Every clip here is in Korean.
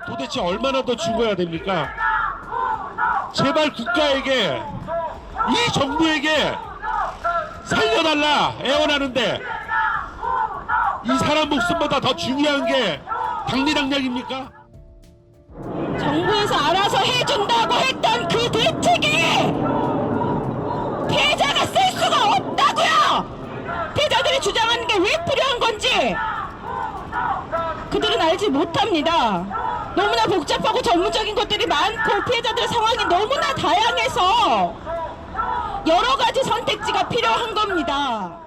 도대체 얼마나 더 죽어야 됩니까? 제발 국가에게, 이 정부에게 살려달라 애원하는데 이 사람 목숨보다 더 중요한 게 당리당략입니까? 정부에서 알아서 해준다고 했던 그 대책이 피해자가 쓸 수가 없다고요! 피해자들이 주장하는 게 왜 필요한 건지 그들은 알지 못합니다. 너무나 복잡하고 전문적인 것들이 많고 피해자들의 상황이 너무나 다양해서 여러 가지 선택지가 필요한 겁니다.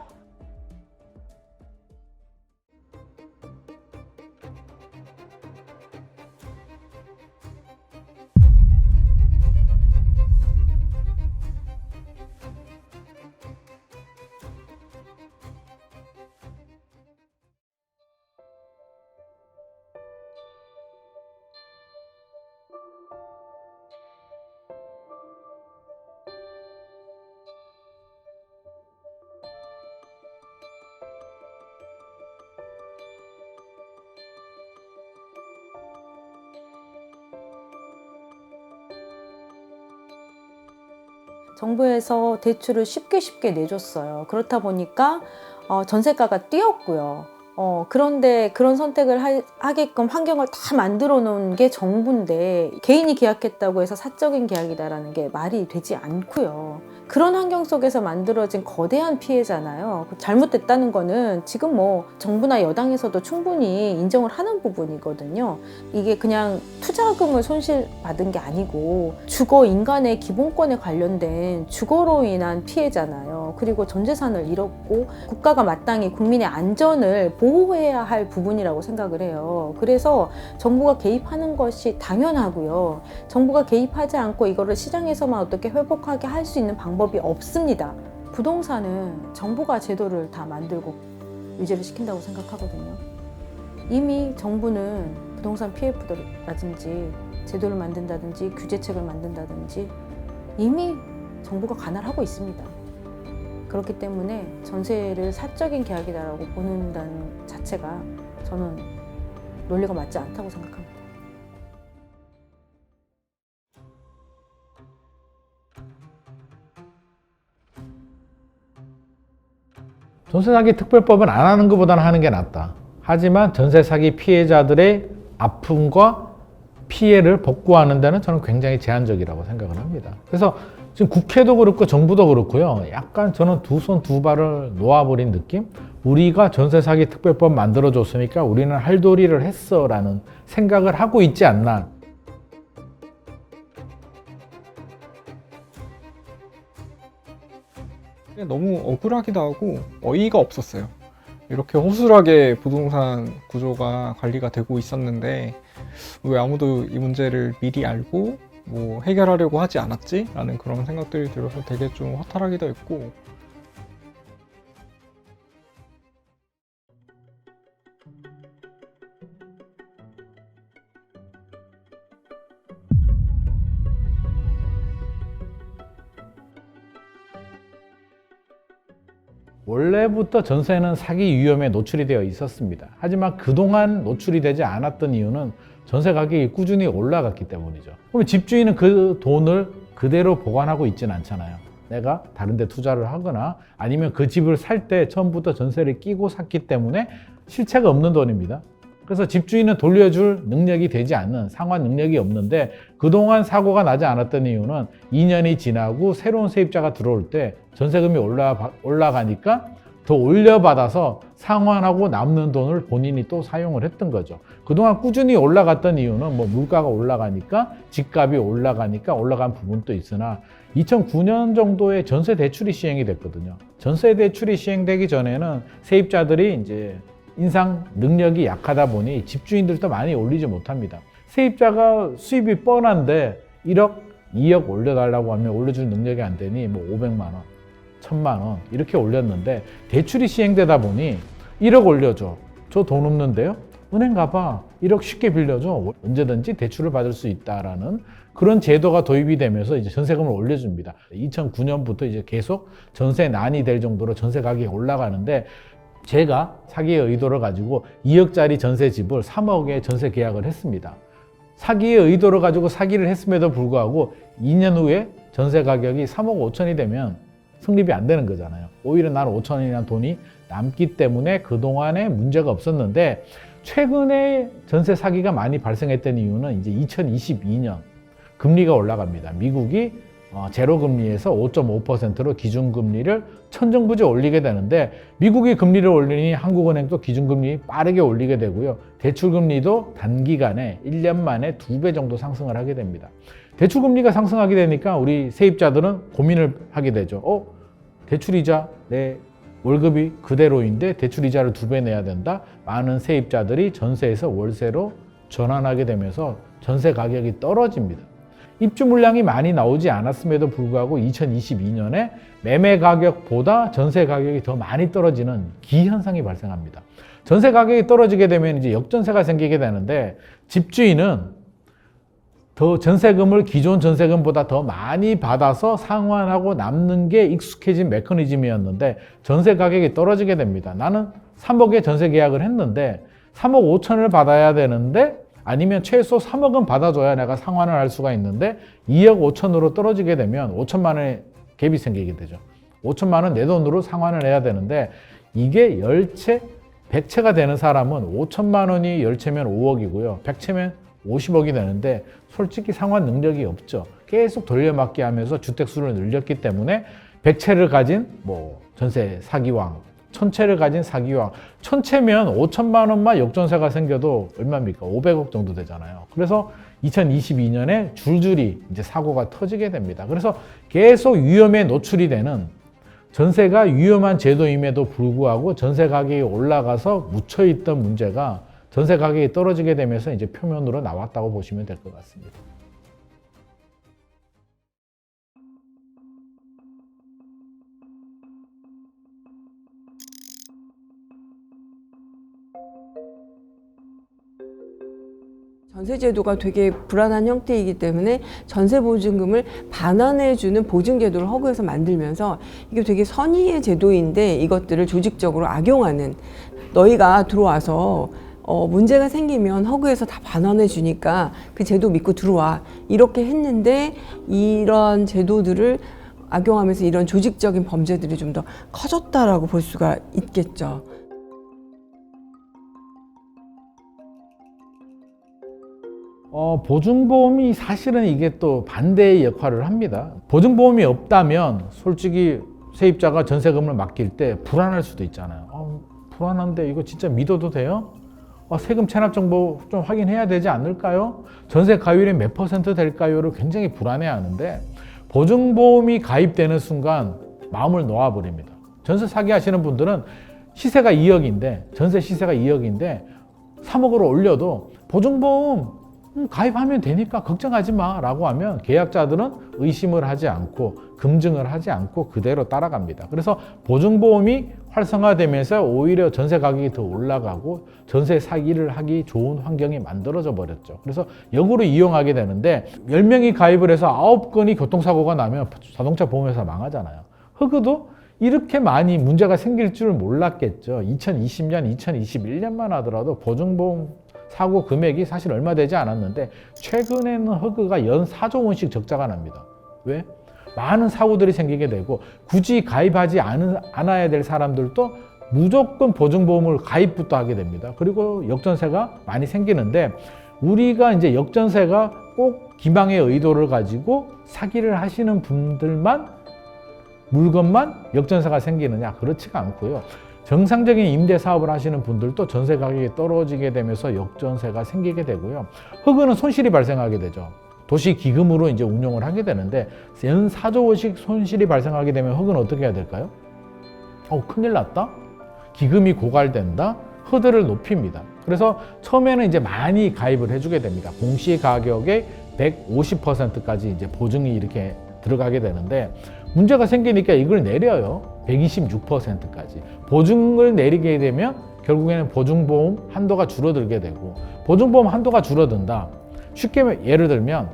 정부에서 대출을 쉽게 내줬어요. 그렇다 보니까 전세가가 뛰었고요. 그런데 그런 선택을 하게끔 환경을 다 만들어 놓은 게 정부인데 개인이 계약했다고 해서 사적인 계약이다라는 게 말이 되지 않고요. 그런 환경 속에서 만들어진 거대한 피해잖아요. 잘못됐다는 거는 지금 뭐 정부나 여당에서도 충분히 인정을 하는 부분이거든요. 이게 그냥 투자금을 손실받은 게 아니고 주거 인간의 기본권에 관련된 주거로 인한 피해잖아요. 그리고 전 재산을 잃었고 국가가 마땅히 국민의 안전을 보호해야 할 부분이라고 생각을 해요. 그래서 정부가 개입하는 것이 당연하고요. 정부가 개입하지 않고 이거를 시장에서만 어떻게 회복하게 할 수 있는 방법이 없습니다. 부동산은 정부가 제도를 다 만들고 유지를 시킨다고 생각하거든요. 이미 정부는 부동산 PF라든지 제도를 만든다든지 규제책을 만든다든지 이미 정부가 관할하고 있습니다. 그렇기 때문에 전세를 사적인 계약이다라고 보는다는 자체가 저는 논리가 맞지 않다고 생각합니다. 전세 사기 특별법은 안 하는 것보다는 하는 게 낫다. 하지만 전세 사기 피해자들의 아픔과 피해를 복구하는 데는 저는 굉장히 제한적이라고 생각을 합니다. 그래서 지금 국회도 그렇고 정부도 그렇고요. 약간 저는 두 손 두 발을 놓아버린 느낌? 우리가 전세 사기 특별법 만들어줬으니까 우리는 할 도리를 했어 라는 생각을 하고 있지 않나. 너무 억울하기도 하고 어이가 없었어요. 이렇게 허술하게 부동산 구조가 관리가 되고 있었는데 왜 아무도 이 문제를 미리 알고 뭐 해결하려고 하지 않았지? 라는 그런 생각들이 들어서 되게 좀 허탈하기도 했고, 원래부터 전세는 사기 위험에 노출이 되어 있었습니다. 하지만 그동안 노출이 되지 않았던 이유는 전세 가격이 꾸준히 올라갔기 때문이죠. 그럼 집주인은 그 돈을 그대로 보관하고 있지는 않잖아요. 내가 다른 데 투자를 하거나 아니면 그 집을 살 때 처음부터 전세를 끼고 샀기 때문에 실체가 없는 돈입니다. 그래서 집주인은 돌려줄 능력이 되지 않는 상환 능력이 없는데 그동안 사고가 나지 않았던 이유는 2년이 지나고 새로운 세입자가 들어올 때 전세금이 올라가니까 더 올려받아서 상환하고 남는 돈을 본인이 또 사용을 했던 거죠. 그동안 꾸준히 올라갔던 이유는 뭐 물가가 올라가니까 집값이 올라가니까 올라간 부분도 있으나 2009년 정도에 전세 대출이 시행이 됐거든요. 전세 대출이 시행되기 전에는 세입자들이 이제 인상 능력이 약하다 보니 집주인들도 많이 올리지 못합니다. 세입자가 수입이 뻔한데 1억, 2억 올려달라고 하면 올려줄 능력이 안 되니 뭐 500만 원, 1000만 원 이렇게 올렸는데 대출이 시행되다 보니 1억 올려줘. 저 돈 없는데요? 은행 가봐. 1억 쉽게 빌려줘. 언제든지 대출을 받을 수 있다라는 그런 제도가 도입이 되면서 이제 전세금을 올려줍니다. 2009년부터 이제 계속 전세 난이 될 정도로 전세 가격이 올라가는데 제가 사기의 의도를 가지고 2억짜리 전세 집을 3억에 전세 계약을 했습니다. 사기의 의도를 가지고 사기를 했음에도 불구하고 2년 후에 전세 가격이 3억 5천이 되면 성립이 안 되는 거잖아요. 오히려 나는 5천원이라는 돈이 남기 때문에 그동안에 문제가 없었는데, 최근에 전세 사기가 많이 발생했던 이유는 이제 2022년 금리가 올라갑니다. 미국이 제로 금리에서 5.5%로 기준금리를 천정부지 올리게 되는데, 미국이 금리를 올리니 한국은행도 기준금리 빠르게 올리게 되고요. 대출금리도 단기간에 1년 만에 2배 정도 상승을 하게 됩니다. 대출금리가 상승하게 되니까 우리 세입자들은 고민을 하게 되죠. 대출이자 내 월급이 그대로인데 대출이자를 2배 내야 된다. 많은 세입자들이 전세에서 월세로 전환하게 되면서 전세 가격이 떨어집니다. 입주 물량이 많이 나오지 않았음에도 불구하고 2022년에 매매 가격보다 전세 가격이 더 많이 떨어지는 기현상이 발생합니다. 전세 가격이 떨어지게 되면 이제 역전세가 생기게 되는데, 집주인은 더 전세금을 기존 전세금보다 더 많이 받아서 상환하고 남는 게 익숙해진 메커니즘이었는데, 전세 가격이 떨어지게 됩니다. 나는 3억에 전세 계약을 했는데 3억 5천을 받아야 되는데, 아니면 최소 3억은 받아줘야 내가 상환을 할 수가 있는데 2억 5천으로 떨어지게 되면 5천만 원의 갭이 생기게 되죠. 5천만 원 내 돈으로 상환을 해야 되는데, 이게 10채, 100채가 되는 사람은 5천만 원이 10채면 5억이고요. 100채면 50억이 되는데 솔직히 상환 능력이 없죠. 계속 돌려막기 하면서 주택수를 늘렸기 때문에 100채를 가진 전세 사기왕, 1000채를 가진 사기왕, 1000채면 5천만 원만 역전세가 생겨도 얼마입니까? 500억 정도 되잖아요. 그래서 2022년에 줄줄이 이제 사고가 터지게 됩니다. 그래서 계속 위험에 노출이 되는, 전세가 위험한 제도임에도 불구하고 전세 가격이 올라가서 묻혀있던 문제가 전세 가격이 떨어지게 되면서 이제 표면으로 나왔다고 보시면 될 것 같습니다. 전세제도가 되게 불안한 형태이기 때문에 전세보증금을 반환해주는 보증제도를 허구해서 만들면서, 이게 되게 선의의 제도인데 이것들을 조직적으로 악용하는, 너희가 들어와서 문제가 생기면 허구해서 다 반환해 주니까 그 제도 믿고 들어와, 이렇게 했는데 이런 제도들을 악용하면서 이런 조직적인 범죄들이 좀 더 커졌다라고 볼 수가 있겠죠. 보증보험이 사실은 이게 또 반대의 역할을 합니다. 보증보험이 없다면 솔직히 세입자가 전세금을 맡길 때 불안할 수도 있잖아요. 불안한데 이거 진짜 믿어도 돼요? 세금 체납 정보 좀 확인해야 되지 않을까요? 전세 가율이 몇 % 될까요?를 굉장히 불안해하는데, 보증보험이 가입되는 순간 마음을 놓아버립니다. 전세 사기 하시는 분들은 시세가 2억인데, 전세 시세가 2억인데 3억으로 올려도 보증보험 가입하면 되니까 걱정하지 마 라고 하면 계약자들은 의심을 하지 않고 금증을 하지 않고 그대로 따라갑니다. 그래서 보증보험이 활성화되면서 오히려 전세 가격이 더 올라가고 전세 사기를 하기 좋은 환경이 만들어져 버렸죠. 그래서 역으로 이용하게 되는데, 10명이 가입을 해서 9건이 교통사고가 나면 자동차 보험회사 망하잖아요. 흑우도 이렇게 많이 문제가 생길 줄 몰랐겠죠. 2020년, 2021년만 하더라도 보증보험 사고 금액이 사실 얼마 되지 않았는데, 최근에는 허그가 연 4조 원씩 적자가 납니다. 왜? 많은 사고들이 생기게 되고, 굳이 가입하지 않아야 될 사람들도 무조건 보증보험을 가입부터 하게 됩니다. 그리고 역전세가 많이 생기는데, 우리가 이제 역전세가 꼭 기망의 의도를 가지고 사기를 하시는 분들만, 물건만 역전세가 생기느냐? 그렇지가 않고요. 정상적인 임대 사업을 하시는 분들도 전세 가격이 떨어지게 되면서 역전세가 생기게 되고요. 흑은은 손실이 발생하게 되죠. 도시기금으로 이제 운용을 하게 되는데, 연 4조 원씩 손실이 발생하게 되면 흑은 어떻게 해야 될까요? 큰일 났다? 기금이 고갈된다? 허들을 높입니다. 그래서 처음에는 이제 많이 가입을 해주게 됩니다. 공시가격의 150%까지 이제 보증이 이렇게 들어가게 되는데, 문제가 생기니까 이걸 내려요. 126%까지. 보증을 내리게 되면 결국에는 보증보험 한도가 줄어들게 되고, 보증보험 한도가 줄어든다. 쉽게 예를 들면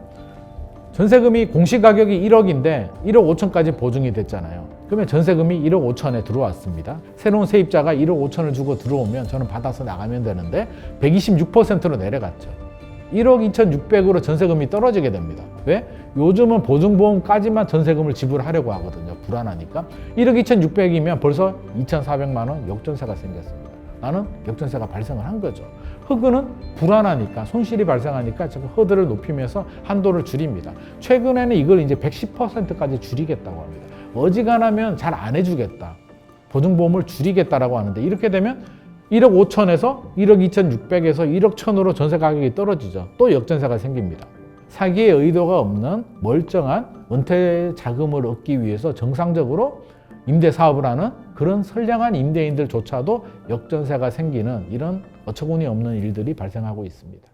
전세금이 공시가격이 1억인데 1억 5천까지 보증이 됐잖아요. 그러면 전세금이 1억 5천에 들어왔습니다. 새로운 세입자가 1억 5천을 주고 들어오면 저는 받아서 나가면 되는데 126%로 내려갔죠. 1억 2,600으로 전세금이 떨어지게 됩니다. 왜? 요즘은 보증보험까지만 전세금을 지불하려고 하거든요. 불안하니까. 1억 2,600이면 벌써 2,400만 원 역전세가 생겼습니다. 나는 역전세가 발생을 한 거죠. 흑은은 불안하니까, 손실이 발생하니까 지금 허들을 높이면서 한도를 줄입니다. 최근에는 이걸 이제 110%까지 줄이겠다고 합니다. 어지간하면 잘 안 해주겠다. 보증보험을 줄이겠다라고 하는데, 이렇게 되면 1억 5천에서 1억 2,600에서 1억 1,000으로 전세 가격이 떨어지죠. 또 역전세가 생깁니다. 사기의 의도가 없는 멀쩡한 은퇴 자금을 얻기 위해서 정상적으로 임대 사업을 하는 그런 선량한 임대인들조차도 역전세가 생기는 이런 어처구니 없는 일들이 발생하고 있습니다.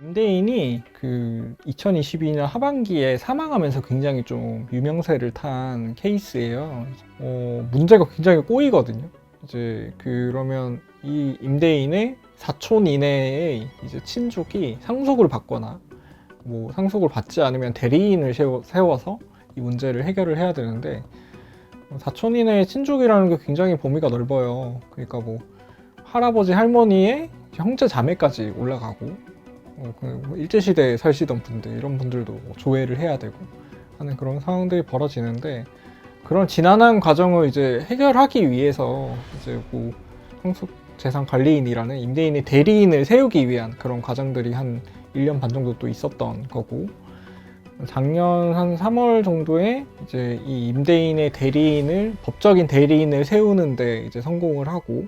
임대인이 그 2022년 하반기에 사망하면서 굉장히 좀 유명세를 탄 케이스예요. 문제가 굉장히 꼬이거든요. 이제 그러면 이 임대인의 사촌 이내에 이제 친족이 상속을 받거나 뭐 상속을 받지 않으면 대리인을 세워서 이 문제를 해결을 해야 되는데, 사촌 이내의 친족이라는 게 굉장히 범위가 넓어요. 그러니까 뭐 할아버지 할머니의 형제 자매까지 올라가고, 일제시대에 사시던 분들, 이런 분들도 조회를 해야 되고 하는 그런 상황들이 벌어지는데, 그런 지난한 과정을 이제 해결하기 위해서 이제 뭐 상속재산관리인이라는 임대인의 대리인을 세우기 위한 그런 과정들이 한 1년 반 정도 또 있었던 거고, 작년 한 3월 정도에 이제 이 임대인의 대리인을, 법적인 대리인을 세우는데 이제 성공을 하고,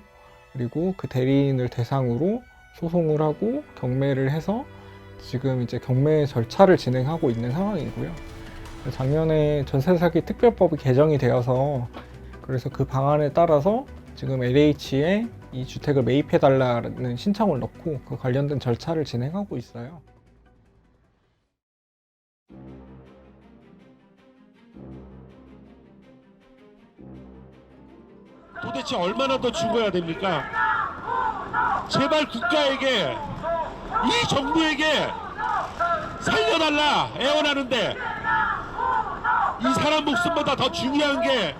그리고 그 대리인을 대상으로 소송을 하고 경매를 해서 지금 이제 경매 절차를 진행하고 있는 상황이고요. 작년에 전세 사기 특별법이 개정이 되어서, 그래서 그 방안에 따라서 지금 LH에 이 주택을 매입해달라는 신청을 넣고 그 관련된 절차를 진행하고 있어요. 도대체 얼마나 더 죽어야 됩니까? 제발 국가에게, 이 정부에게 살려달라 애원하는데, 이 사람 목숨보다 더 중요한 게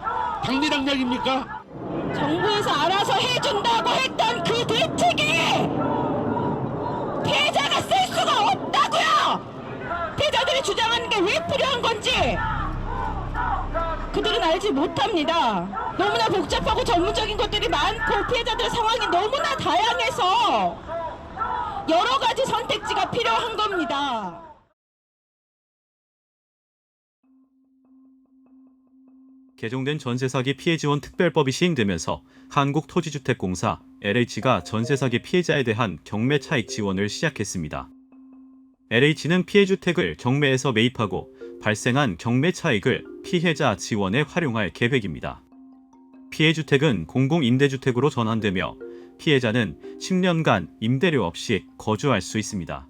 당리당략입니까? 정부에서 알아서 해준다고 했던 그 대책이 피해자가 쓸 수가 없다고요! 피해자들이 주장하는 게 왜 필요한 건지 그들은 알지 못합니다. 너무나 복잡하고 전문적인 것들이 많고 피해자들의 상황이 너무나 다양해서 여러 가지 선택지가 필요한 겁니다. 개정된 전세사기 피해지원 특별법이 시행되면서 한국토지주택공사 LH가 전세사기 피해자에 대한 경매 차익 지원을 시작했습니다. LH는 피해주택을 경매에서 매입하고 발생한 경매 차익을 피해자 지원에 활용할 계획입니다. 피해주택은 공공임대주택으로 전환되며 피해자는 10년간 임대료 없이 거주할 수 있습니다.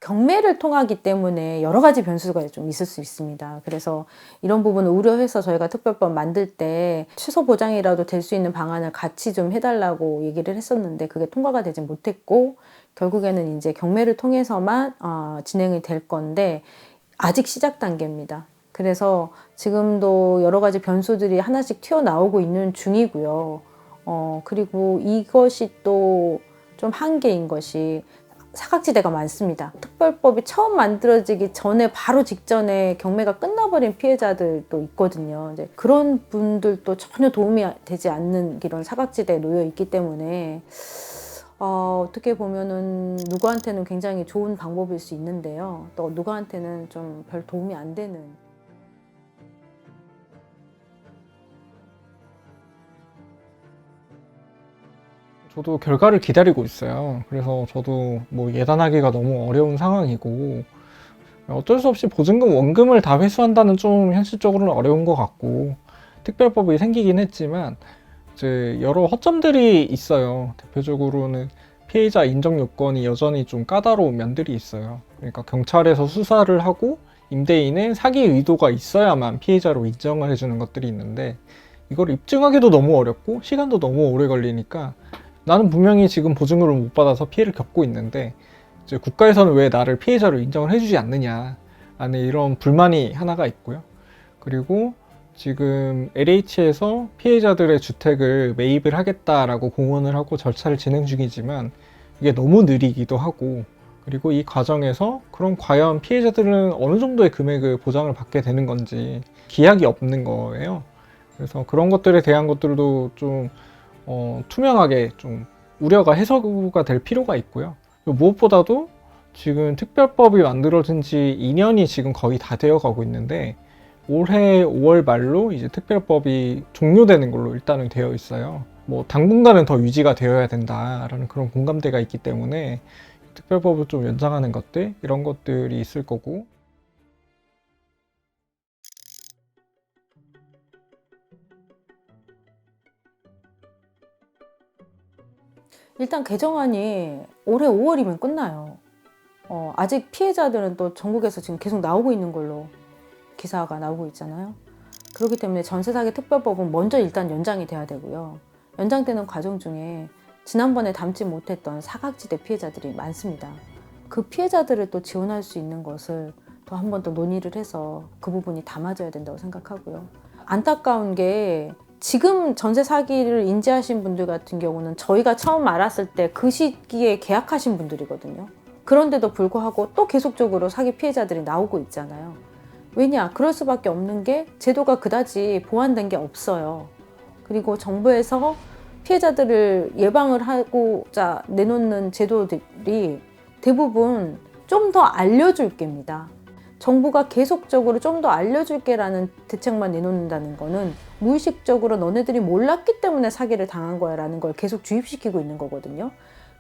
경매를 통하기 때문에 여러 가지 변수가 좀 있을 수 있습니다. 그래서 이런 부분을 우려해서 저희가 특별법 만들 때 취소 보장이라도 될 수 있는 방안을 같이 좀 해달라고 얘기를 했었는데, 그게 통과가 되지 못했고, 결국에는 이제 경매를 통해서만 진행이 될 건데, 아직 시작 단계입니다. 그래서 지금도 여러 가지 변수들이 하나씩 튀어나오고 있는 중이고요. 그리고 이것이 또 좀 한계인 것이 사각지대가 많습니다. 특별법이 처음 만들어지기 전에 바로 직전에 경매가 끝나버린 피해자들도 있거든요. 이제 그런 분들도 전혀 도움이 되지 않는 이런 사각지대에 놓여 있기 때문에 어떻게 보면은 누구한테는 굉장히 좋은 방법일 수 있는데요. 또 누구한테는 좀 별 도움이 안 되는. 저도 결과를 기다리고 있어요. 그래서 저도 뭐 예단하기가 너무 어려운 상황이고, 어쩔 수 없이 보증금 원금을 다 회수한다는 좀 현실적으로는 어려운 것 같고, 특별법이 생기긴 했지만 이제 여러 허점들이 있어요. 대표적으로는 피해자 인정 요건이 여전히 좀 까다로운 면들이 있어요. 그러니까 경찰에서 수사를 하고 임대인의 사기 의도가 있어야만 피해자로 인정을 해주는 것들이 있는데 이걸 입증하기도 너무 어렵고 시간도 너무 오래 걸리니까 나는 분명히 지금 보증금을 못 받아서 피해를 겪고 있는데 이제 국가에서는 왜 나를 피해자로 인정을 해주지 않느냐 라는 이런 불만이 하나가 있고요. 그리고 지금 LH에서 피해자들의 주택을 매입을 하겠다라고 공언을 하고 절차를 진행 중이지만 이게 너무 느리기도 하고, 그리고 이 과정에서 그럼 과연 피해자들은 어느 정도의 금액을 보장을 받게 되는 건지 기약이 없는 거예요. 그래서 그런 것들에 대한 것들도 좀 투명하게 좀 우려가 해소가 될 필요가 있고요. 무엇보다도 지금 특별법이 만들어진 지 2년이 지금 거의 다 되어 가고 있는데 올해 5월 말로 이제 특별법이 종료되는 걸로 일단은 되어 있어요. 뭐 당분간은 더 유지가 되어야 된다라는 그런 공감대가 있기 때문에 특별법을 좀 연장하는 것들, 이런 것들이 있을 거고. 일단 개정안이 올해 5월이면 끝나요. 아직 피해자들은 또 전국에서 지금 계속 나오고 있는 걸로 기사가 나오고 있잖아요. 그렇기 때문에 전세사기 특별법은 먼저 일단 연장이 돼야 되고요. 연장되는 과정 중에 지난번에 담지 못했던 사각지대 피해자들이 많습니다. 그 피해자들을 또 지원할 수 있는 것을 또 한 번 더 논의를 해서 그 부분이 담아져야 된다고 생각하고요. 안타까운 게 지금 전세 사기를 인지하신 분들 같은 경우는 저희가 처음 알았을 때 그 시기에 계약하신 분들이거든요. 그런데도 불구하고 또 계속적으로 사기 피해자들이 나오고 있잖아요. 왜냐? 그럴 수밖에 없는 게 제도가 그다지 보완된 게 없어요. 그리고 정부에서 피해자들을 예방을 하고자 내놓는 제도들이 대부분 좀 더 알려줄 게입니다. 정부가 계속적으로 좀 더 알려줄게라는 대책만 내놓는다는 거는 무의식적으로 너네들이 몰랐기 때문에 사기를 당한 거야 라는 걸 계속 주입시키고 있는 거거든요.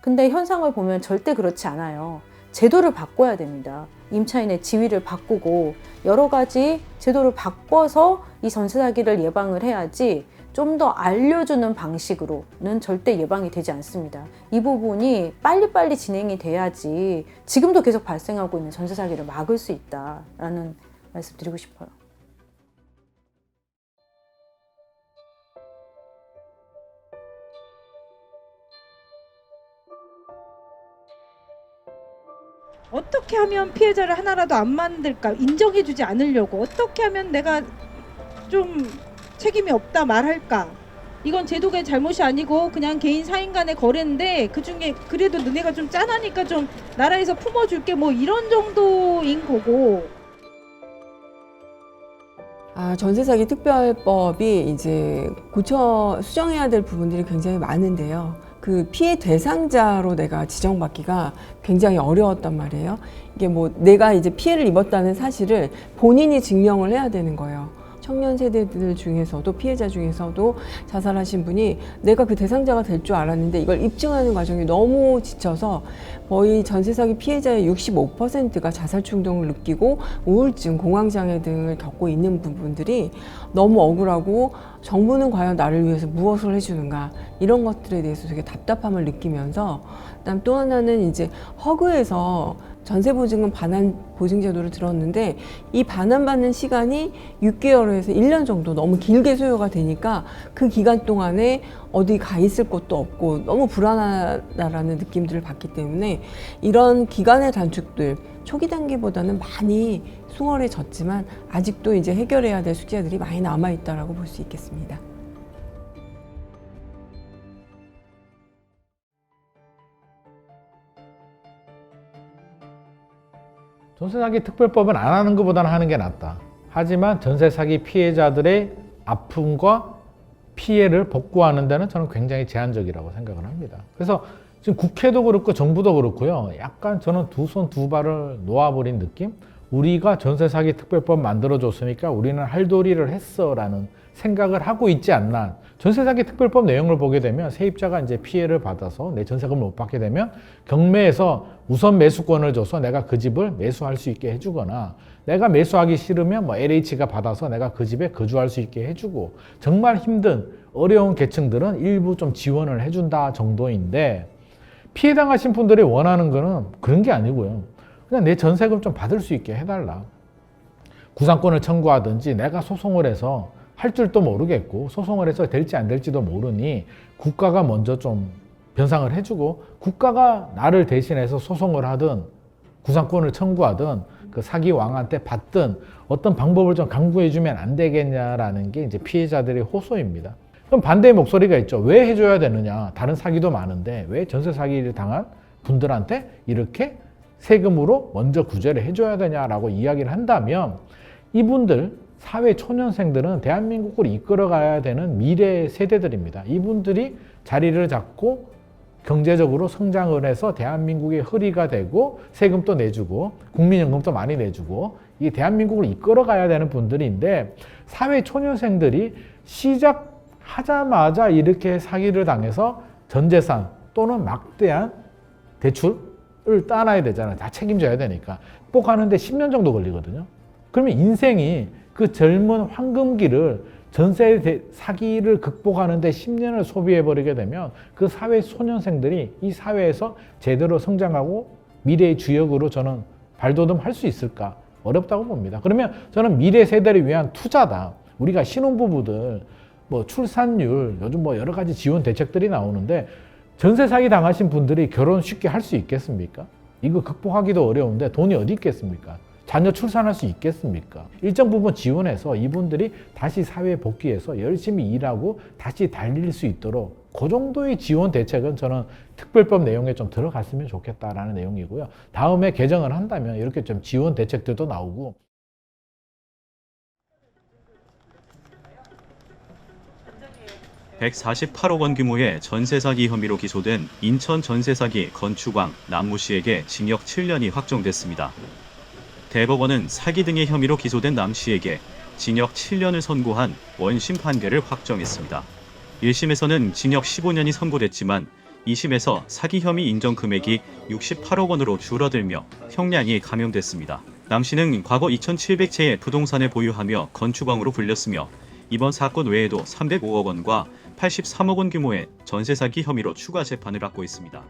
근데 현상을 보면 절대 그렇지 않아요. 제도를 바꿔야 됩니다. 임차인의 지위를 바꾸고 여러 가지 제도를 바꿔서 이 전세 사기를 예방을 해야지 좀 더 알려주는 방식으로는 절대 예방이 되지 않습니다. 이 부분이 빨리빨리 진행이 돼야지 지금도 계속 발생하고 있는 전세 사기를 막을 수 있다라는 말씀 드리고 싶어요. 어떻게 하면 피해자를 하나라도 안 만들까, 인정해주지 않으려고 어떻게 하면 내가 좀 책임이 없다 말할까. 이건 제도의 잘못이 아니고 그냥 개인 사인 간의 거래인데 그중에 그래도 너네가 좀 짠하니까 좀 나라에서 품어줄게 뭐 이런 정도인 거고. 전세사기 특별법이 이제 수정해야 될 부분들이 굉장히 많은데요. 그 피해 대상자로 내가 지정받기가 굉장히 어려웠단 말이에요. 이게 뭐 내가 이제 피해를 입었다는 사실을 본인이 증명을 해야 되는 거예요. 청년 세대들 중에서도 피해자 중에서도 자살하신 분이 내가 그 대상자가 될 줄 알았는데 이걸 입증하는 과정이 너무 지쳐서 거의 전세 사기 피해자의 65%가 자살 충동을 느끼고 우울증, 공황장애 등을 겪고 있는 부분들이 너무 억울하고 정부는 과연 나를 위해서 무엇을 해주는가 이런 것들에 대해서 되게 답답함을 느끼면서, 그다음 또 하나는 이제 허그에서 전세보증금 반환 보증제도를 들었는데 이 반환받는 시간이 6개월에서 1년 정도 너무 길게 소요가 되니까 그 기간 동안에 어디 가 있을 곳도 없고 너무 불안하다라는 느낌들을 받기 때문에 이런 기간의 단축들 초기 단계보다는 많이 수월해졌지만 아직도 이제 해결해야 될 숙제들이 많이 남아있다라고 볼 수 있겠습니다. 전세사기 특별법은 안 하는 것보다는 하는 게 낫다. 하지만 전세사기 피해자들의 아픔과 피해를 복구하는 데는 저는 굉장히 제한적이라고 생각을 합니다. 그래서 지금 국회도 그렇고 정부도 그렇고요. 약간 저는 두 손 두 발을 놓아버린 느낌? 우리가 전세사기 특별법 만들어줬으니까 우리는 할 도리를 했어 라는 생각을 하고 있지 않나. 전세사기 특별법 내용을 보게 되면 세입자가 이제 피해를 받아서 내 전세금을 못 받게 되면 경매에서 우선 매수권을 줘서 내가 그 집을 매수할 수 있게 해주거나, 내가 매수하기 싫으면 뭐 LH가 받아서 내가 그 집에 거주할 수 있게 해주고, 정말 힘든 어려운 계층들은 일부 좀 지원을 해준다 정도인데, 피해당하신 분들이 원하는 거는 그런 게 아니고요. 그냥 내 전세금 좀 받을 수 있게 해달라. 구상권을 청구하든지 내가 소송을 해서 할 줄도 모르겠고 소송을 해서 될지 안 될지도 모르니 국가가 먼저 좀 변상을 해주고 국가가 나를 대신해서 소송을 하든 구상권을 청구하든 그 사기 왕한테 받든 어떤 방법을 좀 강구해주면 안 되겠냐라는 게 이제 피해자들의 호소입니다. 그럼 반대의 목소리가 있죠. 왜 해줘야 되느냐? 다른 사기도 많은데 왜 전세 사기를 당한 분들한테 이렇게 세금으로 먼저 구제를 해줘야 되냐라고 이야기를 한다면 이분들 사회 초년생들은 대한민국을 이끌어가야 되는 미래 세대들입니다. 이분들이 자리를 잡고 경제적으로 성장을 해서 대한민국의 허리가 되고 세금도 내주고 국민연금도 많이 내주고 이 대한민국을 이끌어가야 되는 분들인데 사회 초년생들이 시작하자마자 이렇게 사기를 당해서 전재산 또는 막대한 대출을 따놔야 되잖아요. 다 책임져야 되니까. 극복하는데 10년 정도 걸리거든요. 그러면 인생이 그 젊은 황금기를 전세 사기를 극복하는데 10년을 소비해버리게 되면 그 사회 소년생들이 이 사회에서 제대로 성장하고 미래의 주역으로 저는 발돋움할 수 있을까? 어렵다고 봅니다. 그러면 저는 미래 세대를 위한 투자다. 우리가 신혼부부들 뭐 출산율 요즘 뭐 여러 가지 지원 대책들이 나오는데 전세 사기 당하신 분들이 결혼 쉽게 할 수 있겠습니까? 이거 극복하기도 어려운데 돈이 어디 있겠습니까? 자녀 출산할 수 있겠습니까? 일정 부분 지원해서 이분들이 다시 사회에 복귀해서 열심히 일하고 다시 달릴 수 있도록 그 정도의 지원 대책은 저는 특별법 내용에 좀 들어갔으면 좋겠다라는 내용이고요. 다음에 개정을 한다면 이렇게 좀 지원 대책들도 나오고. (148억 원) 규모의 전세 사기 혐의로 기소된 인천 전세 사기 건축왕 남모 씨에게 징역 7년이 확정됐습니다. 대법원은 사기 등의 혐의로 기소된 남 씨에게 징역 7년을 선고한 원심 판결을 확정했습니다. 1심에서는 징역 15년이 선고됐지만 2심에서 사기 혐의 인정 금액이 68억 원으로 줄어들며 형량이 감형됐습니다. 남 씨는 과거 2,700채의 부동산을 보유하며 건축왕으로 불렸으며 이번 사건 외에도 305억 원과 83억 원 규모의 전세 사기 혐의로 추가 재판을 받고 있습니다.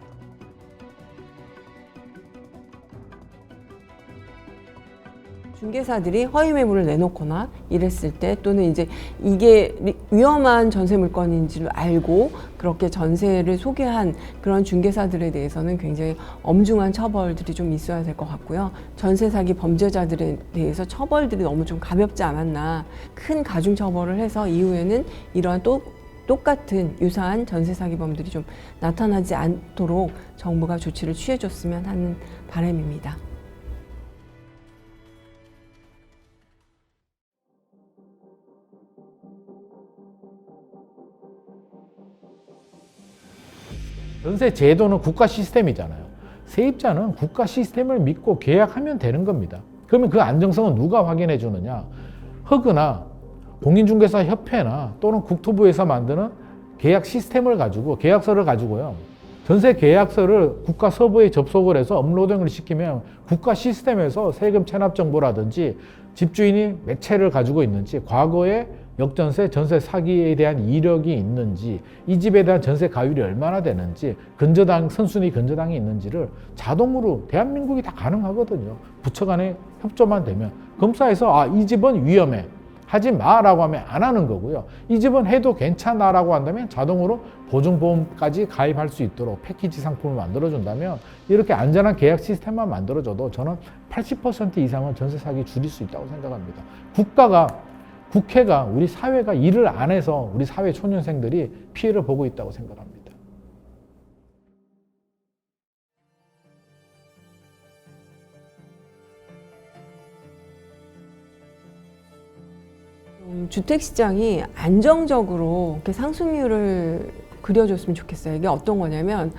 중개사들이 허위 매물을 내놓거나 이랬을 때 또는 이제 이게 위험한 전세 물건인지를 알고 그렇게 전세를 소개한 그런 중개사들에 대해서는 굉장히 엄중한 처벌들이 좀 있어야 될 것 같고요. 전세 사기 범죄자들에 대해서 처벌들이 너무 좀 가볍지 않았나. 큰 가중 처벌을 해서 이후에는 이러한 똑같은 유사한 전세 사기범들이 좀 나타나지 않도록 정부가 조치를 취해줬으면 하는 바람입니다. 전세 제도는 국가 시스템이잖아요. 세입자는 국가 시스템을 믿고 계약하면 되는 겁니다. 그러면 그 안정성은 누가 확인해 주느냐? 허그나 공인중개사 협회나 또는 국토부에서 만드는 계약 시스템을 가지고 계약서를 가지고요. 전세 계약서를 국가 서버에 접속을 해서 업로딩을 시키면 국가 시스템에서 세금 체납 정보라든지 집주인이 몇 채를 가지고 있는지 과거에 역전세, 전세 사기에 대한 이력이 있는지 이 집에 대한 전세 가율이 얼마나 되는지 근저당, 선순위 근저당이 있는지를 자동으로 대한민국이 다 가능하거든요. 부처 간에 협조만 되면 검사에서 이 집은 위험해 하지 마라고 하면 안 하는 거고요. 이 집은 해도 괜찮아라고 한다면 자동으로 보증보험까지 가입할 수 있도록 패키지 상품을 만들어준다면 이렇게 안전한 계약 시스템만 만들어줘도 저는 80% 이상은 전세 사기 줄일 수 있다고 생각합니다. 국회가 우리 사회가 일을 안 해서 우리 사회 초년생들이 피해를 보고 있다고 생각합니다. 주택시장이 안정적으로 이렇게 상승률을 그려줬으면 좋겠어요. 이게 어떤 거냐면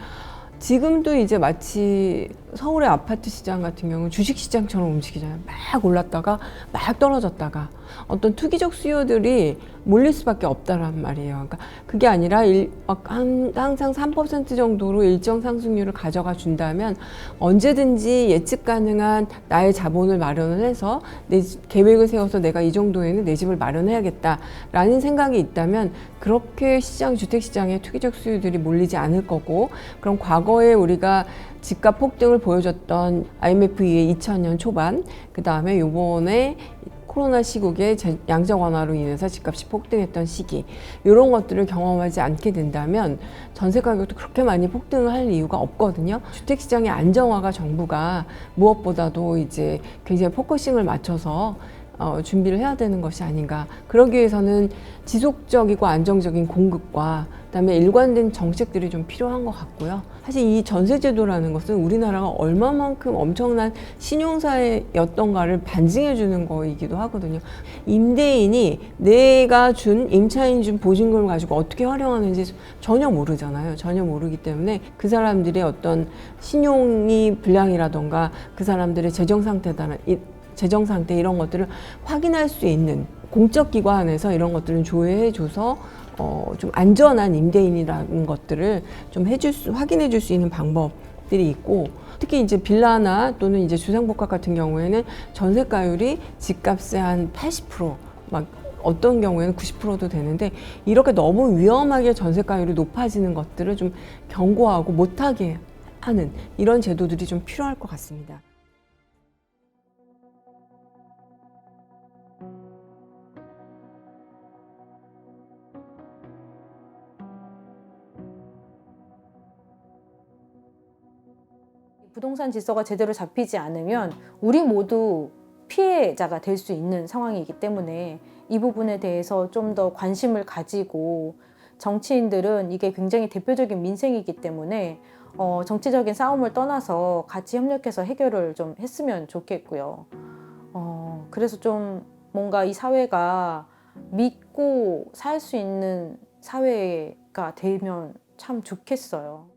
지금도 이제 마치 서울의 아파트 시장 같은 경우는 주식시장처럼 움직이잖아요. 막 올랐다가 막 떨어졌다가 어떤 투기적 수요들이 몰릴 수밖에 없다란 말이에요. 그러니까 그게 아니라 항상 3% 정도로 일정 상승률을 가져가 준다면 언제든지 예측 가능한 나의 자본을 마련을 해서 내 계획을 세워서 내가 이 정도에는 내 집을 마련해야겠다라는 생각이 있다면 그렇게 주택시장에 투기적 수요들이 몰리지 않을 거고 그럼 과거에 우리가 집값 폭등을 보여줬던 IMF 이후에 2000년 초반 그 다음에 요번에 코로나 시국에 양적 완화로 인해서 집값이 폭등했던 시기, 이런 것들을 경험하지 않게 된다면 전세 가격도 그렇게 많이 폭등을 할 이유가 없거든요. 주택시장의 안정화가 정부가 무엇보다도 이제 굉장히 포커싱을 맞춰서 준비를 해야 되는 것이 아닌가. 그러기 위해서는 지속적이고 안정적인 공급과 그다음에 일관된 정책들이 좀 필요한 것 같고요. 사실 이 전세제도라는 것은 우리나라가 얼마만큼 엄청난 신용사회였던가를 반증해 주는 거이기도 하거든요. 임대인이 내가 준 임차인 준 보증금을 가지고 어떻게 활용하는지 전혀 모르잖아요. 전혀 모르기 때문에 그 사람들의 어떤 신용이 불량이라던가 그 사람들의 재정 상태 이런 것들을 확인할 수 있는 공적 기관에서 이런 것들을 조회해줘서 좀 안전한 임대인이라는 것들을 좀 확인해 줄 수 있는 방법들이 있고, 특히 이제 빌라나 또는 이제 주상복합 같은 경우에는 전세가율이 집값의 한 80%, 막 어떤 경우에는 90%도 되는데, 이렇게 너무 위험하게 전세가율이 높아지는 것들을 좀 경고하고 못하게 하는 이런 제도들이 좀 필요할 것 같습니다. 부동산 질서가 제대로 잡히지 않으면 우리 모두 피해자가 될 수 있는 상황이기 때문에 이 부분에 대해서 좀 더 관심을 가지고, 정치인들은 이게 굉장히 대표적인 민생이기 때문에 정치적인 싸움을 떠나서 같이 협력해서 해결을 좀 했으면 좋겠고요. 그래서 좀 뭔가 이 사회가 믿고 살 수 있는 사회가 되면 참 좋겠어요.